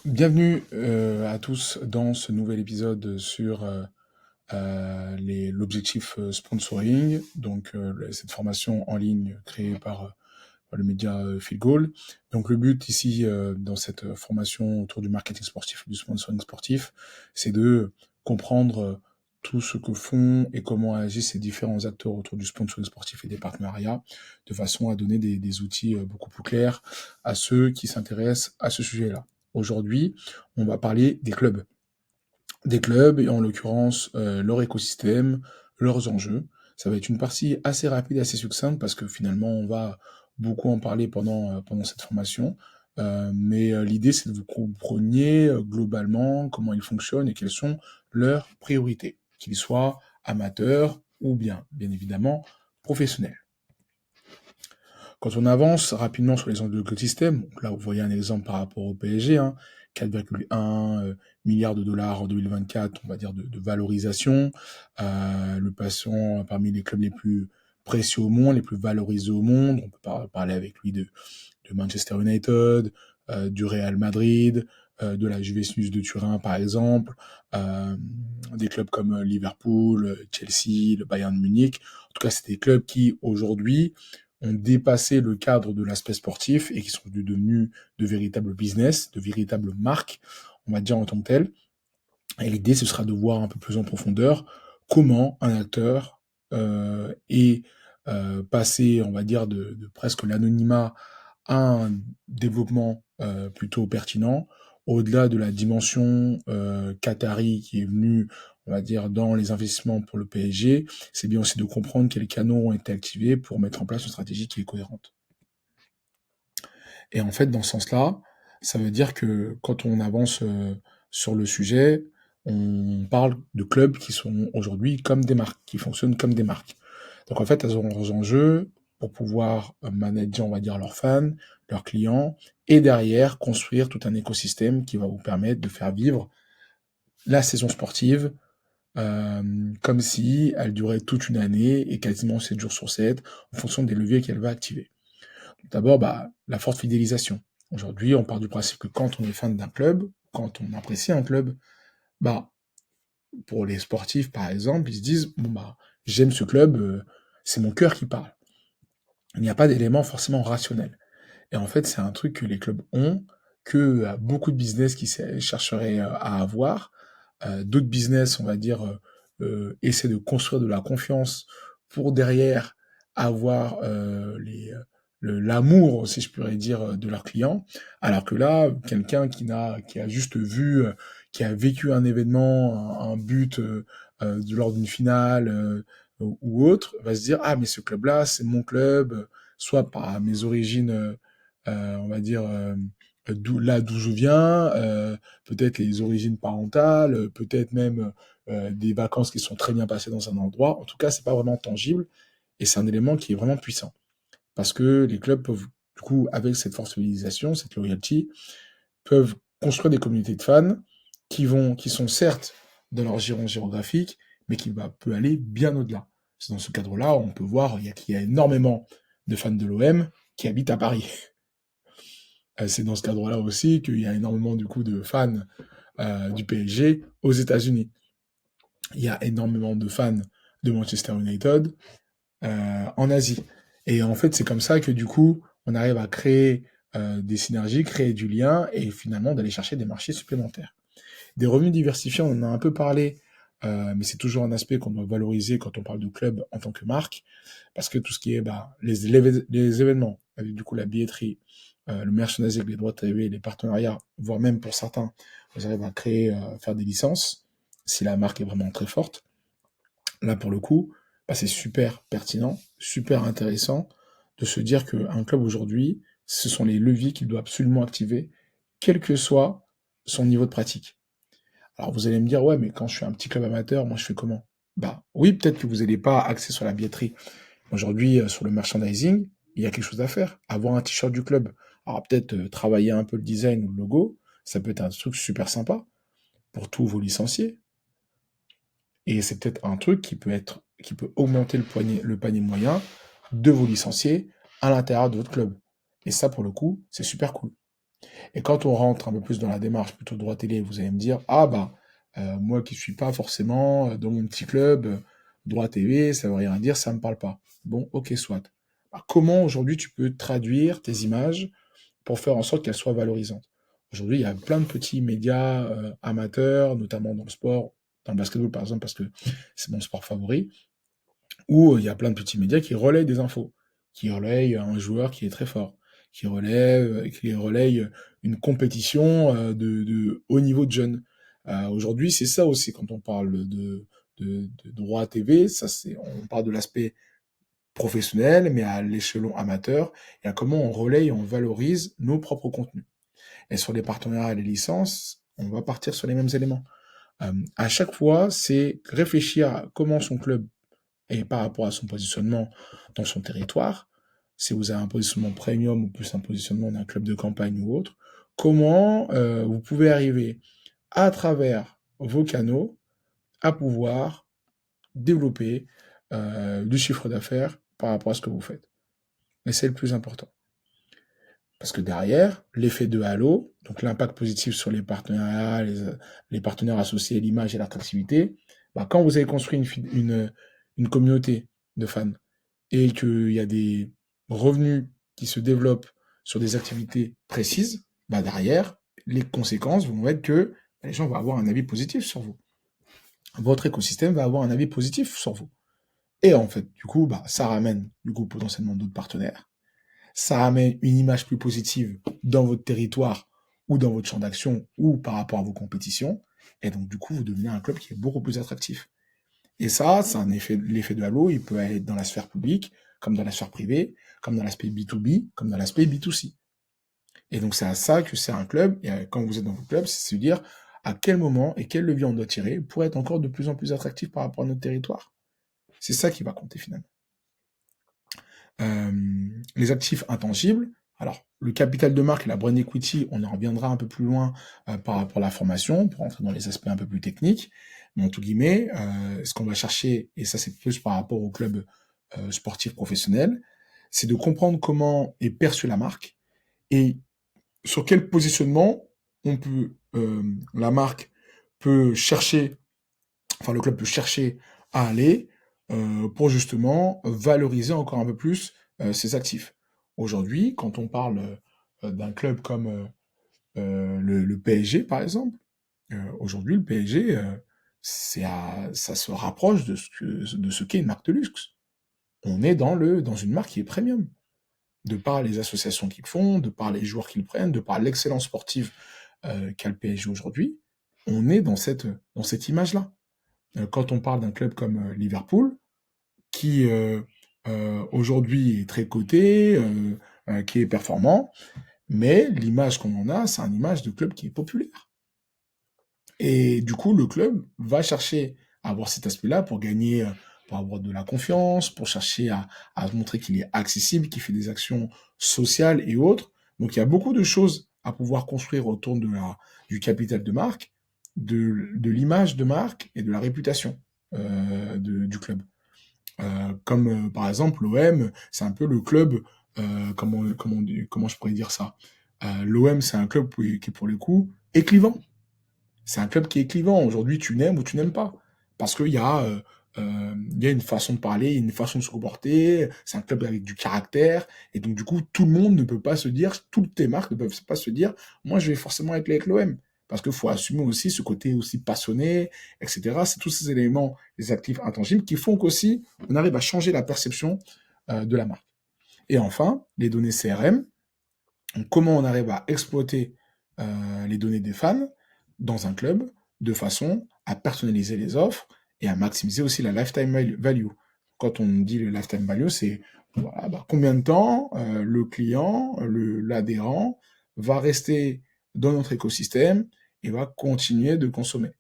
Bienvenue à tous dans ce nouvel épisode sur l'objectif sponsoring, donc cette formation en ligne créée par le média Feel Goal. Donc le but ici dans cette formation autour du marketing sportif et du sponsoring sportif, c'est de comprendre tout ce que font et comment agissent ces différents acteurs autour du sponsoring sportif et des partenariats, de façon à donner des outils beaucoup plus clairs à ceux qui s'intéressent à ce sujet-là. Aujourd'hui, on va parler des clubs. Des clubs, et en l'occurrence, leur écosystème, leurs enjeux. Ça va être une partie assez rapide, assez succincte, parce que finalement, on va beaucoup en parler pendant cette formation. Mais l'idée, c'est que vous compreniez globalement comment ils fonctionnent et quelles sont leurs priorités, qu'ils soient amateurs ou bien évidemment, professionnels. Quand on avance rapidement sur les enjeux de l'écosystème, donc là vous voyez un exemple par rapport au PSG, 4,1 milliards de dollars en 2024, on va dire de valorisation, le passant parmi les clubs les plus précieux au monde, les plus valorisés au monde. On peut parler avec lui de Manchester United, du Real Madrid, de la Juventus de Turin par exemple, euh, des clubs comme Liverpool, Chelsea, le Bayern de Munich. En tout cas, c'est des clubs qui aujourd'hui ont dépassé le cadre de l'aspect sportif et qui sont devenus de véritables business, de véritables marques, on va dire en tant que telles. Et l'idée, ce sera de voir un peu plus en profondeur comment un acteur est passé, on va dire, de presque l'anonymat à un développement plutôt pertinent, au-delà de la dimension qatari qui est venue, on va dire, dans les investissements pour le PSG. C'est bien aussi de comprendre quels canaux ont été activés pour mettre en place une stratégie qui est cohérente. Et en fait, dans ce sens-là, ça veut dire que quand on avance sur le sujet, on parle de clubs qui sont aujourd'hui comme des marques, qui fonctionnent comme des marques. Donc en fait, elles auront leurs enjeux pour pouvoir manager, on va dire, leurs fans, leurs clients, et derrière construire tout un écosystème qui va vous permettre de faire vivre la saison sportive comme si elle durait toute une année et quasiment 7 jours sur 7, en fonction des leviers qu'elle va activer. D'abord, la forte fidélisation. Aujourd'hui, on part du principe que quand on est fan d'un club, quand on apprécie un club, bah, pour les sportifs, par exemple, ils se disent, bon, j'aime ce club, c'est mon cœur qui parle. Il n'y a pas d'élément forcément rationnel. Et en fait, c'est un truc que les clubs ont, que beaucoup de business qui chercheraient à avoir. D'autres business, on va dire, essaient de construire de la confiance pour derrière avoir l'amour, si je pourrais dire, de leurs clients. Alors que là, quelqu'un qui a juste vu, qui a vécu un événement, un but lors d'une finale ou autre, va se dire, ah mais ce club-là, c'est mon club, soit par mes origines, on va dire, là d'où je viens, peut-être les origines parentales, peut-être même des vacances qui sont très bien passées dans un endroit. En tout cas, c'est pas vraiment tangible et c'est un élément qui est vraiment puissant parce que les clubs peuvent, du coup, avec cette forte fidélisation, cette loyalty, peuvent construire des communautés de fans qui sont certes dans leur giron géographique, mais peut aller bien au-delà. C'est dans ce cadre-là, on peut voir qu'il y a énormément de fans de l'OM qui habitent à Paris. C'est dans ce cadre-là aussi qu'il y a énormément du coup de fans du PSG aux États-Unis. Il y a énormément de fans de Manchester United en Asie. Et en fait, c'est comme ça que du coup, on arrive à créer des synergies, créer du lien et finalement d'aller chercher des marchés supplémentaires. Des revenus diversifiés, on en a un peu parlé, mais c'est toujours un aspect qu'on doit valoriser quand on parle de club en tant que marque, parce que tout ce qui est les événements, avec du coup la billetterie, le merchandising, les droits de TV, les partenariats, voire même pour certains, vous arrivez à créer, faire des licences, si la marque est vraiment très forte. Là, pour le coup, c'est super pertinent, super intéressant de se dire qu'un club aujourd'hui, ce sont les leviers qu'il doit absolument activer, quel que soit son niveau de pratique. Alors vous allez me dire, ouais, mais quand je suis un petit club amateur, moi je fais comment? Bah oui, peut-être que vous n'allez pas axer sur la billetterie. Aujourd'hui, sur le merchandising, il y a quelque chose à faire. Avoir un t-shirt du club. Alors peut-être travailler un peu le design ou le logo, ça peut être un truc super sympa pour tous vos licenciés. Et c'est peut-être un truc qui peut augmenter le panier moyen de vos licenciés à l'intérieur de votre club. Et ça, pour le coup, c'est super cool. Et quand on rentre un peu plus dans la démarche plutôt droit télé, vous allez me dire, ah bah, moi qui suis pas forcément dans mon petit club, droit TV, ça veut rien dire, ça me parle pas. Bon, ok, soit. Bah, comment aujourd'hui tu peux traduire tes images pour faire en sorte qu'elles soient valorisantes? Aujourd'hui, il y a plein de petits médias amateurs, notamment dans le sport, dans le basketball par exemple, parce que c'est mon sport favori, où il y a plein de petits médias qui relayent des infos, qui relayent un joueur qui est très fort, qui relayent une compétition de haut niveau de jeunes. Aujourd'hui, c'est ça aussi quand on parle de droit TV, ça c'est, on parle de l'aspect professionnel, mais à l'échelon amateur, et à comment on relaye et on valorise nos propres contenus. Et sur les partenariats et les licences, on va partir sur les mêmes éléments. À chaque fois, c'est réfléchir à comment son club et par rapport à son positionnement dans son territoire, si vous avez un positionnement premium ou plus un positionnement d'un club de campagne ou autre, comment vous pouvez arriver à travers vos canaux à pouvoir développer du chiffre d'affaires par rapport à ce que vous faites. Et c'est le plus important. Parce que derrière, l'effet de halo, donc l'impact positif sur les partenariats, les partenaires associés, l'image et l'attractivité, bah, quand vous avez construit une communauté de fans et qu'il y a des revenus qui se développent sur des activités précises, bah derrière, les conséquences vont être que les gens vont avoir un avis positif sur vous. Votre écosystème va avoir un avis positif sur vous. Et en fait, du coup, bah, ça ramène du coup potentiellement d'autres partenaires. Ça amène une image plus positive dans votre territoire ou dans votre champ d'action ou par rapport à vos compétitions. Et donc, du coup, vous devenez un club qui est beaucoup plus attractif. Et ça, c'est un effet, l'effet de halo, il peut aller dans la sphère publique, comme dans la sphère privée, comme dans l'aspect B2B, comme dans l'aspect B2C. Et donc, c'est à ça que c'est un club. Et quand vous êtes dans votre club, c'est se dire à quel moment et quel levier on doit tirer pour être encore de plus en plus attractif par rapport à notre territoire. C'est ça qui va compter finalement. Les actifs intangibles. Alors, le capital de marque et la brand equity, on en reviendra un peu plus loin par rapport à la formation, pour entrer dans les aspects un peu plus techniques. Mais en tout guillemets, ce qu'on va chercher, et ça c'est plus par rapport au club sportif professionnel, c'est de comprendre comment est perçue la marque et sur quel positionnement la marque peut chercher, enfin le club peut chercher à aller pour justement valoriser encore un peu plus ses actifs. Aujourd'hui, quand on parle d'un club comme le PSG, par exemple, aujourd'hui, le PSG, ça se rapproche de ce qu'est une marque de luxe. On est dans une marque qui est premium, de par les associations qu'ils font, de par les joueurs qu'ils prennent, de par l'excellence sportive qu'a le PSG aujourd'hui. On est dans cette image-là. Quand on parle d'un club comme Liverpool, qui aujourd'hui est très coté, qui est performant, mais l'image qu'on en a, c'est une image de club qui est populaire. Et du coup, le club va chercher à avoir cet aspect-là pour gagner, pour avoir de la confiance, pour chercher à montrer qu'il est accessible, qu'il fait des actions sociales et autres. Donc il y a beaucoup de choses à pouvoir construire autour du capital de marque, de l'image de marque et de la réputation du club. Comme par exemple l'OM, c'est un peu le club, comment je pourrais dire ça? L'OM, c'est un club qui est pour le coup est clivant. C'est un club qui est clivant. Aujourd'hui, tu n'aimes ou tu n'aimes pas. Parce il y a une façon de parler, une façon de se comporter. C'est un club avec du caractère. Et donc, du coup, tout le monde ne peut pas se dire, toutes tes marques ne peuvent pas se dire, moi, je vais forcément être avec l'OM. Parce qu'il faut assumer aussi ce côté aussi passionné, etc. C'est tous ces éléments, les actifs intangibles, qui font qu'aussi, on arrive à changer la perception de la marque. Et enfin, les données CRM. Donc, comment on arrive à exploiter les données des fans dans un club de façon à personnaliser les offres et à maximiser aussi la lifetime value. Quand on dit le lifetime value, c'est voilà, bah, combien de temps le client, l'adhérent va rester dans notre écosystème et va continuer de consommer.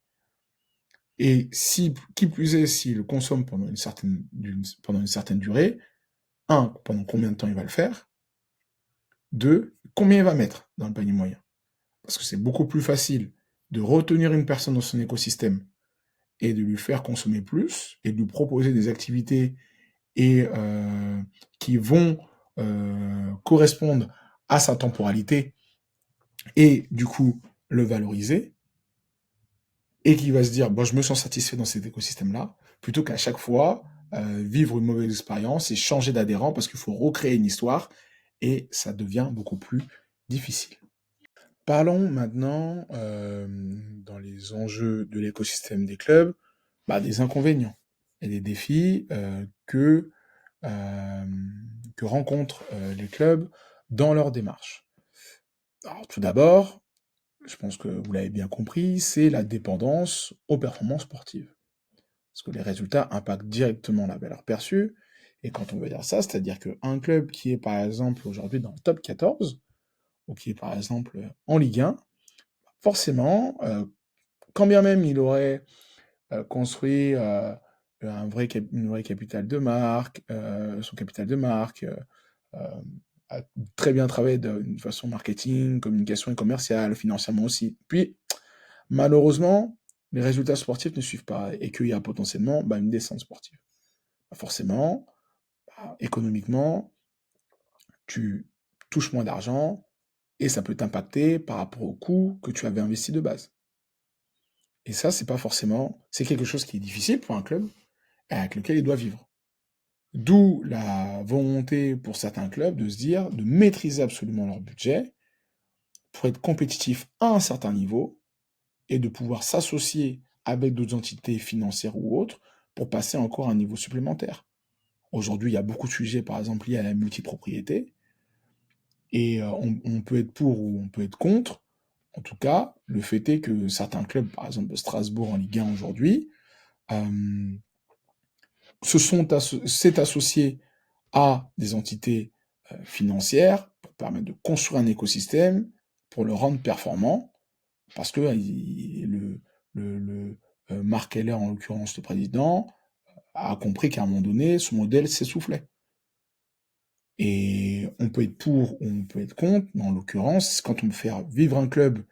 Et si, qui plus est, s'il consomme pendant une certaine durée, un, pendant combien de temps il va le faire, deux, combien il va mettre dans le panier moyen. Parce que c'est beaucoup plus facile de retenir une personne dans son écosystème et de lui faire consommer plus et de lui proposer des activités et qui vont correspondre à sa temporalité et du coup le valoriser, et qui va se dire, bon, je me sens satisfait dans cet écosystème-là, plutôt qu'à chaque fois vivre une mauvaise expérience et changer d'adhérent parce qu'il faut recréer une histoire, et ça devient beaucoup plus difficile. Parlons maintenant, dans les enjeux de l'écosystème des clubs, des inconvénients et des défis que rencontrent les clubs dans leur démarche. Alors tout d'abord, je pense que vous l'avez bien compris, c'est la dépendance aux performances sportives. Parce que les résultats impactent directement la valeur perçue. Et quand on veut dire ça, c'est-à-dire qu'un club qui est par exemple aujourd'hui dans le top 14, ou qui est par exemple en Ligue 1, forcément, quand bien même il aurait construit une vraie capitale de marque, son capital de marque, euh, a très bien travaillé d'une façon marketing, communication et commerciale, financièrement aussi. Puis, malheureusement, les résultats sportifs ne suivent pas et qu'il y a potentiellement une descente sportive. Forcément, économiquement, tu touches moins d'argent et ça peut t'impacter par rapport au coût que tu avais investi de base. Et ça, c'est quelque chose qui est difficile pour un club et avec lequel il doit vivre. D'où la volonté pour certains clubs de se dire, de maîtriser absolument leur budget pour être compétitif à un certain niveau et de pouvoir s'associer avec d'autres entités financières ou autres pour passer encore à un niveau supplémentaire. Aujourd'hui, il y a beaucoup de sujets, par exemple, liés à la multipropriété, et on peut être pour ou on peut être contre. En tout cas, le fait est que certains clubs, par exemple Strasbourg en Ligue 1 aujourd'hui, euh, s'est associé à des entités financières pour permettre de construire un écosystème, pour le rendre performant, parce que Mark Keller, en l'occurrence le président, a compris qu'à un moment donné, son modèle s'essoufflait. Et on peut être pour ou on peut être contre, mais en l'occurrence, quand on veut faire vivre un club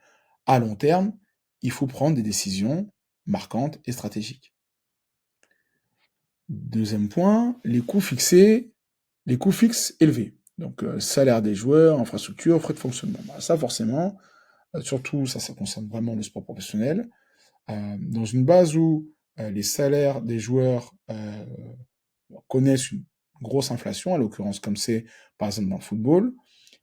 à long terme, il faut prendre des décisions marquantes et stratégiques. Deuxième point, les coûts fixes élevés. Donc salaire des joueurs, infrastructure, frais de fonctionnement. Ça forcément, surtout ça concerne vraiment le sport professionnel. Dans une base où les salaires des joueurs connaissent une grosse inflation, à l'occurrence comme c'est par exemple dans le football,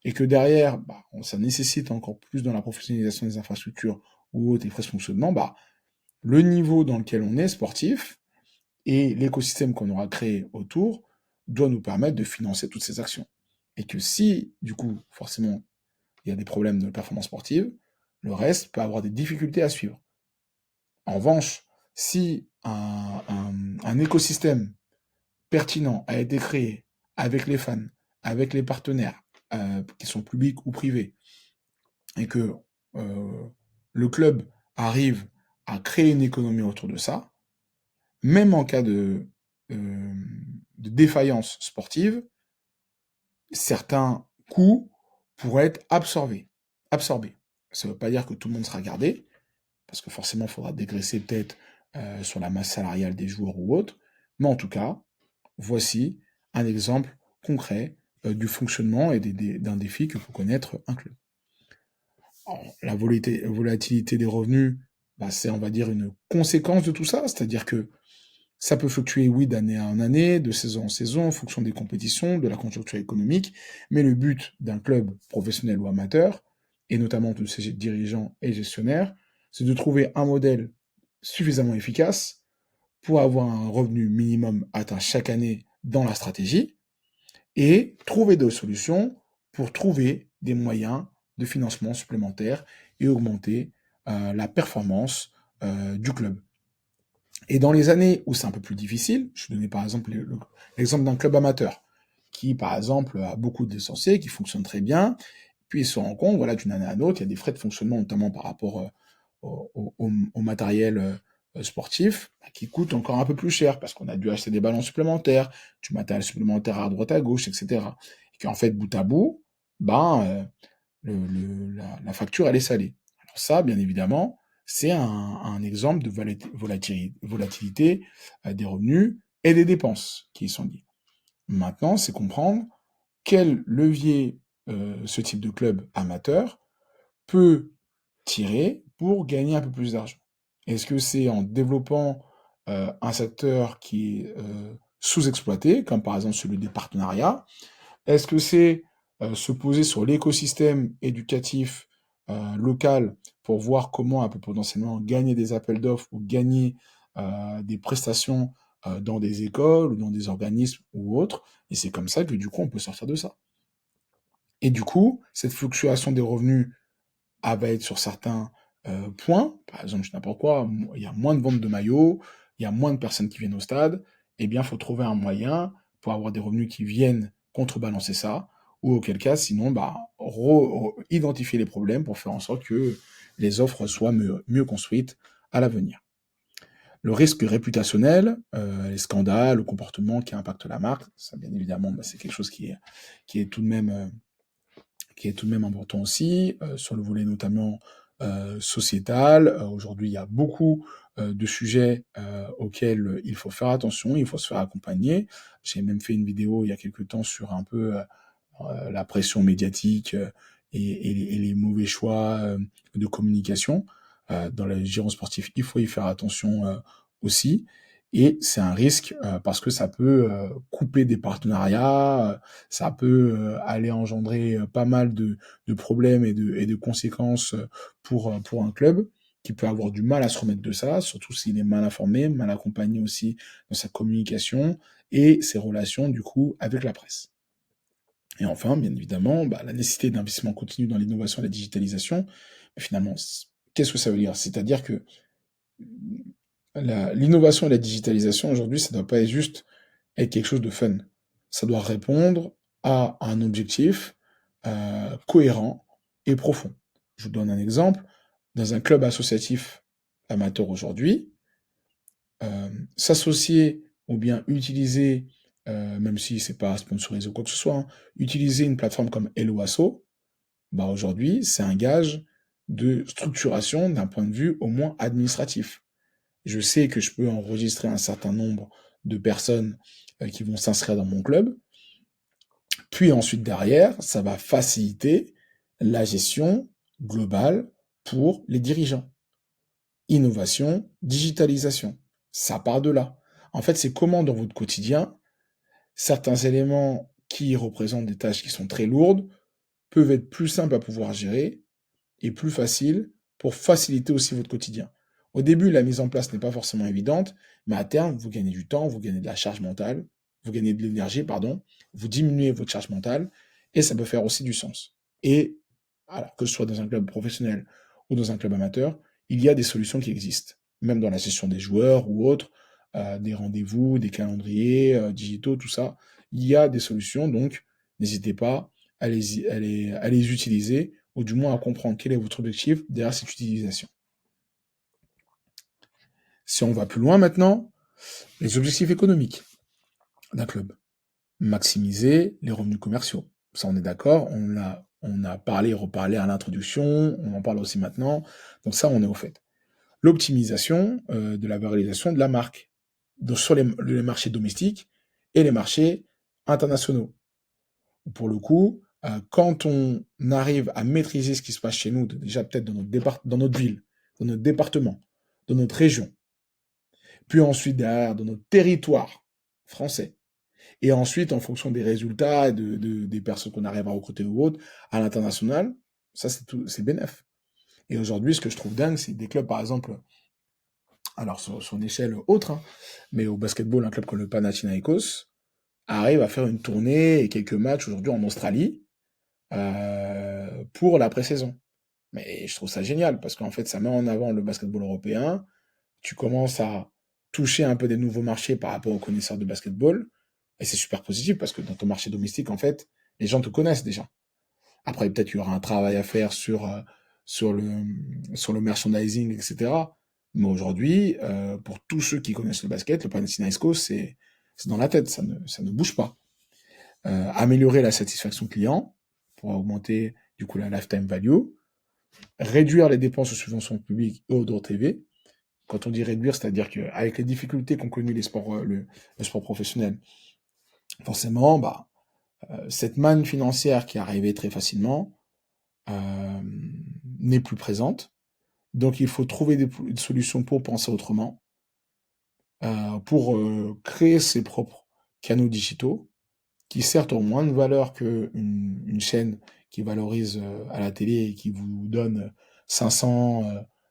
et que derrière, ça nécessite encore plus dans la professionnalisation des infrastructures ou des frais de fonctionnement, le niveau dans lequel on est sportif et l'écosystème qu'on aura créé autour doit nous permettre de financer toutes ces actions. Et que si, du coup, forcément, il y a des problèmes de performance sportive, le reste peut avoir des difficultés à suivre. En revanche, si un écosystème pertinent a été créé avec les fans, avec les partenaires, qui sont publics ou privés, et que le club arrive à créer une économie autour de ça, même en cas de défaillance sportive, certains coûts pourraient être absorbés. Ça ne veut pas dire que tout le monde sera gardé, parce que forcément, il faudra dégraisser peut-être sur la masse salariale des joueurs ou autres, mais en tout cas, voici un exemple concret du fonctionnement et d'un défi que peut connaître un club. Alors, la volatilité des revenus, c'est, on va dire, une conséquence de tout ça, c'est-à-dire que ça peut fluctuer, oui, d'année en année, de saison en saison, en fonction des compétitions, de la conjoncture économique, mais le but d'un club professionnel ou amateur, et notamment de ses dirigeants et gestionnaires, c'est de trouver un modèle suffisamment efficace pour avoir un revenu minimum atteint chaque année dans la stratégie, et trouver des solutions pour trouver des moyens de financement supplémentaires et augmenter la performance du club. Et dans les années où c'est un peu plus difficile, je vais donner par exemple l'exemple d'un club amateur, qui par exemple a beaucoup de licenciés, qui fonctionne très bien, puis il se rend compte, voilà, d'une année à l'autre, il y a des frais de fonctionnement, notamment par rapport au matériel sportif, qui coûtent encore un peu plus cher, parce qu'on a dû acheter des ballons supplémentaires, du matériel supplémentaire à droite à gauche, etc. Et qu'en fait, bout à bout, la facture, elle est salée. Alors ça, bien évidemment, c'est un exemple de volatilité des revenus et des dépenses qui y sont liées. Maintenant, c'est comprendre quel levier ce type de club amateur peut tirer pour gagner un peu plus d'argent? Est-ce que c'est en développant un secteur qui est sous-exploité, comme par exemple celui des partenariats? Est-ce que c'est se poser sur l'écosystème éducatif local pour voir comment elle peut potentiellement gagner des appels d'offres ou gagner des prestations dans des écoles ou dans des organismes ou autres? Et c'est comme ça que du coup on peut sortir de ça. Et du coup, cette fluctuation des revenus va être sur certains points, par exemple, je sais n'importe quoi, il y a moins de ventes de maillots, il y a moins de personnes qui viennent au stade, eh bien, il faut trouver un moyen pour avoir des revenus qui viennent contrebalancer ça, ou auquel cas, sinon, bah, identifier les problèmes pour faire en sorte que les offres soient mieux construites à l'avenir. Le risque réputationnel, les scandales, le comportement qui impacte la marque, ça bien évidemment, bah, c'est quelque chose qui est tout de même important aussi, sur le volet notamment sociétal. Aujourd'hui, il y a beaucoup de sujets auxquels il faut faire attention, il faut se faire accompagner. J'ai même fait une vidéo il y a quelque temps sur un peu la pression médiatique et les mauvais choix de communication. Dans le giron sportif, il faut y faire attention aussi. Et c'est un risque parce que ça peut couper des partenariats, ça peut aller engendrer pas mal de problèmes et de conséquences pour un club qui peut avoir du mal à se remettre de ça, surtout s'il est mal informé, mal accompagné aussi dans sa communication et ses relations du coup avec la presse. Et enfin, bien évidemment, bah, la nécessité d'investissement continu dans l'innovation et la digitalisation. Mais finalement, qu'est-ce que ça veut dire? C'est-à-dire que l'innovation et la digitalisation, aujourd'hui, ça ne doit pas être juste être quelque chose de fun. Ça doit répondre à un objectif cohérent et profond. Je vous donne un exemple. Dans un club associatif amateur aujourd'hui, s'associer ou bien utiliser, même si c'est pas sponsorisé ou quoi que ce soit, hein, utiliser une plateforme comme Hello Asso, bah aujourd'hui, c'est un gage de structuration d'un point de vue au moins administratif. Je sais que je peux enregistrer un certain nombre de personnes qui vont s'inscrire dans mon club, puis ensuite derrière, ça va faciliter la gestion globale pour les dirigeants. Innovation, digitalisation, ça part de là. En fait, c'est comment dans votre quotidien, certains éléments qui représentent des tâches qui sont très lourdes peuvent être plus simples à pouvoir gérer et plus faciles pour faciliter aussi votre quotidien. Au début, la mise en place n'est pas forcément évidente, mais à terme, vous gagnez du temps, vous gagnez de la charge mentale, vous gagnez de l'énergie, pardon, vous diminuez votre charge mentale, et ça peut faire aussi du sens. Et alors que ce soit dans un club professionnel ou dans un club amateur, il y a des solutions qui existent, même dans la gestion des joueurs ou autres, des rendez-vous, des calendriers digitaux, tout ça. Il y a des solutions, donc n'hésitez pas à les utiliser, ou du moins à comprendre quel est votre objectif derrière cette utilisation. Si on va plus loin maintenant, les objectifs économiques d'un club. Maximiser les revenus commerciaux. Ça, on est d'accord, on a parlé, reparlé à l'introduction, on en parle aussi maintenant, donc ça, on est au fait. L'optimisation de la valorisation de la marque donc sur les marchés domestiques et les marchés internationaux. Pour le coup, quand on arrive à maîtriser ce qui se passe chez nous, déjà peut-être dans notre ville, dans notre département, dans notre région, puis ensuite derrière dans notre territoire français, et ensuite en fonction des résultats et des personnes qu'on arrive à recruter ou autres, à l'international, ça c'est bénef. Et aujourd'hui, ce que je trouve dingue, c'est des clubs, par exemple, alors sur une échelle autre, hein, mais au basketball, un club comme le Panathinaikos arrive à faire une tournée et quelques matchs aujourd'hui en Australie, pour la pré-saison. Mais je trouve ça génial parce qu'en fait, ça met en avant le basketball européen. Tu commences à toucher un peu des nouveaux marchés par rapport aux connaisseurs de basketball. Et c'est super positif parce que dans ton marché domestique, en fait, les gens te connaissent déjà. Après, peut-être qu'il y aura un travail à faire sur sur le merchandising, etc. Mais aujourd'hui, pour tous ceux qui connaissent le basket, le Panathinaikos, c'est dans la tête, ça ne bouge pas. Améliorer la satisfaction client pour augmenter du coup la lifetime value, réduire les dépenses aux subventions publiques et aux droits TV. Quand on dit réduire, c'est-à-dire qu'avec les difficultés qu'ont connues le sport professionnel, forcément, bah, cette manne financière qui arrivait très facilement, n'est plus présente. Donc il faut trouver des solutions pour penser autrement, pour créer ses propres canaux digitaux, qui certes ont moins de valeur qu'une chaîne qui valorise à la télé et qui vous donne 500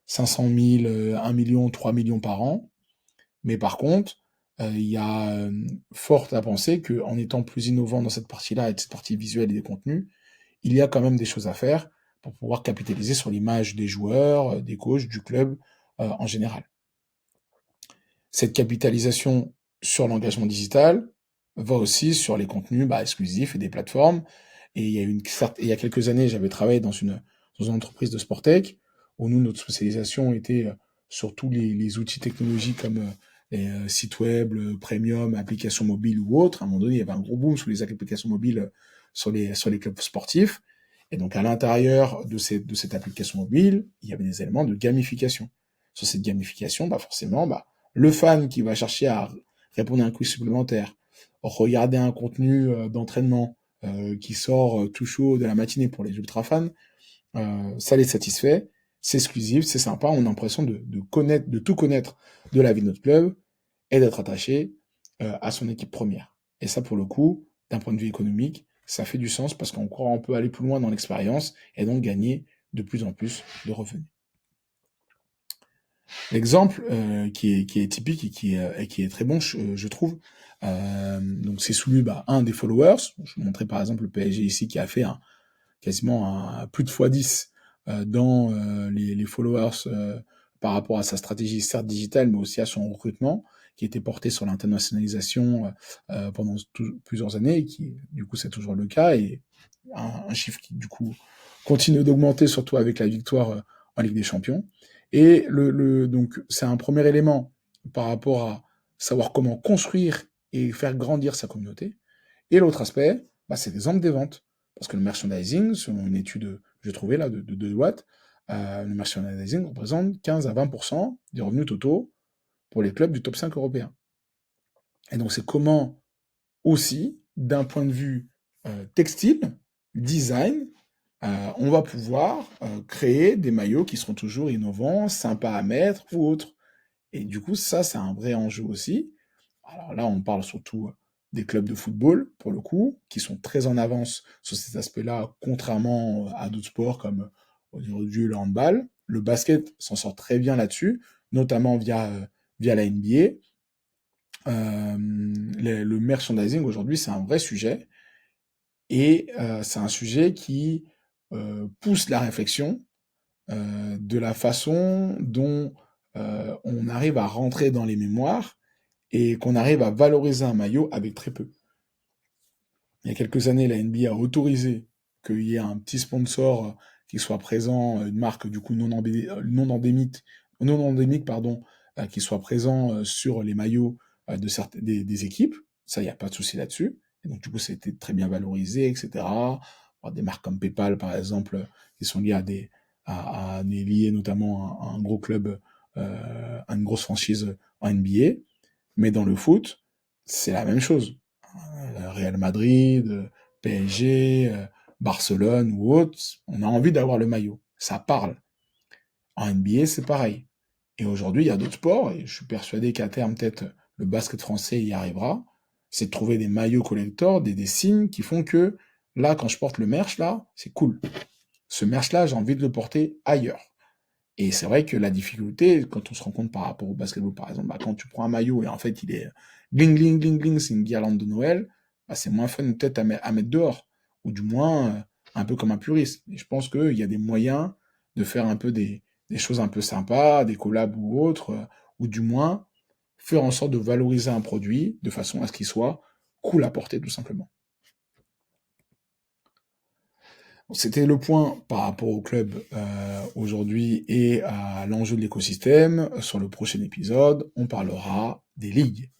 000, 1 million, 3 millions par an. Mais par contre, il y a fort à penser qu'en étant plus innovant dans cette partie-là et de cette partie visuelle et des contenus, il y a quand même des choses à faire pour pouvoir capitaliser sur l'image des joueurs, des coachs, du club en général. Cette capitalisation sur l'engagement digital va aussi sur les contenus exclusifs et des plateformes. Et il y a quelques années, j'avais travaillé dans une entreprise de Sportec, où nous, notre spécialisation était sur tous les outils technologiques comme les sites web, le premium, applications mobiles ou autres. À un moment donné, il y avait un gros boom sur les applications mobiles sur les clubs sportifs. Et donc, à l'intérieur de cette application mobile, il y avait des éléments de gamification. Sur cette gamification, forcément, le fan qui va chercher à répondre à un quiz supplémentaire, regarder un contenu d'entraînement qui sort tout chaud de la matinée pour les ultra fans, ça les satisfait, c'est exclusif, c'est sympa, on a l'impression de tout connaître de la vie de notre club et d'être attaché à son équipe première. Et ça, pour le coup, d'un point de vue économique, ça fait du sens parce qu'on croit qu'on peut aller plus loin dans l'expérience et donc gagner de plus en plus de revenus. L'exemple qui est typique et qui est très bon, je trouve, donc c'est celui un des followers. Je vous montrais par exemple le PSG ici qui a fait quasiment plus de x10 dans les followers par rapport à sa stratégie certes digitale, mais aussi à son recrutement, qui était porté sur l'internationalisation pendant plusieurs années, et qui du coup c'est toujours le cas, et un chiffre qui du coup continue d'augmenter, surtout avec la victoire en Ligue des Champions. Et donc c'est un premier élément par rapport à savoir comment construire et faire grandir sa communauté. Et l'autre aspect, c'est l'exemple des ventes. Parce que le merchandising, selon une étude que j'ai trouvée là de Deloitte, le merchandising représente 15 à 20% des revenus totaux pour les clubs du top 5 européen. Et donc c'est comment aussi, d'un point de vue textile, design, on va pouvoir créer des maillots qui seront toujours innovants, sympas à mettre ou autres. Et du coup, ça, c'est un vrai enjeu aussi. Alors là, on parle surtout des clubs de football, pour le coup, qui sont très en avance sur ces aspects-là, contrairement à d'autres sports comme aujourd'hui le handball. Le basket s'en sort très bien là-dessus, notamment via la NBA. Le merchandising, aujourd'hui, c'est un vrai sujet. Et c'est un sujet qui pousse la réflexion de la façon dont on arrive à rentrer dans les mémoires et qu'on arrive à valoriser un maillot avec très peu. Il y a quelques années, la NBA a autorisé qu'il y ait un petit sponsor qui soit présent, une marque du coup non endémique, pardon, qui soit présent sur les maillots des équipes. Ça, il n'y a pas de souci là-dessus. Et donc du coup, ça a été très bien valorisé, etc. Des marques comme PayPal, par exemple, qui sont liées liées notamment à un gros club, à une grosse franchise en NBA. Mais dans le foot, c'est la même chose. Real Madrid, PSG, Barcelone ou autre, on a envie d'avoir le maillot. Ça parle. En NBA, c'est pareil. Et aujourd'hui, il y a d'autres sports, et je suis persuadé qu'à terme, peut-être, le basket français y arrivera. C'est de trouver des maillots collector, des signes qui font que, là, quand je porte le merch, là, c'est cool. Ce merch-là, j'ai envie de le porter ailleurs. Et c'est vrai que la difficulté, quand on se rend compte par rapport au basketball, par exemple, quand tu prends un maillot et en fait il est bling bling bling bling, c'est une guirlande de Noël, c'est moins fun peut-être à mettre dehors, ou du moins un peu comme un puriste. Et je pense qu'il y a des moyens de faire un peu des choses un peu sympas, des collabs ou autres, ou du moins faire en sorte de valoriser un produit de façon à ce qu'il soit cool à porter tout simplement. C'était le point par rapport au club aujourd'hui et à l'enjeu de l'écosystème. Sur le prochain épisode, on parlera des ligues.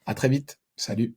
À très vite. Salut.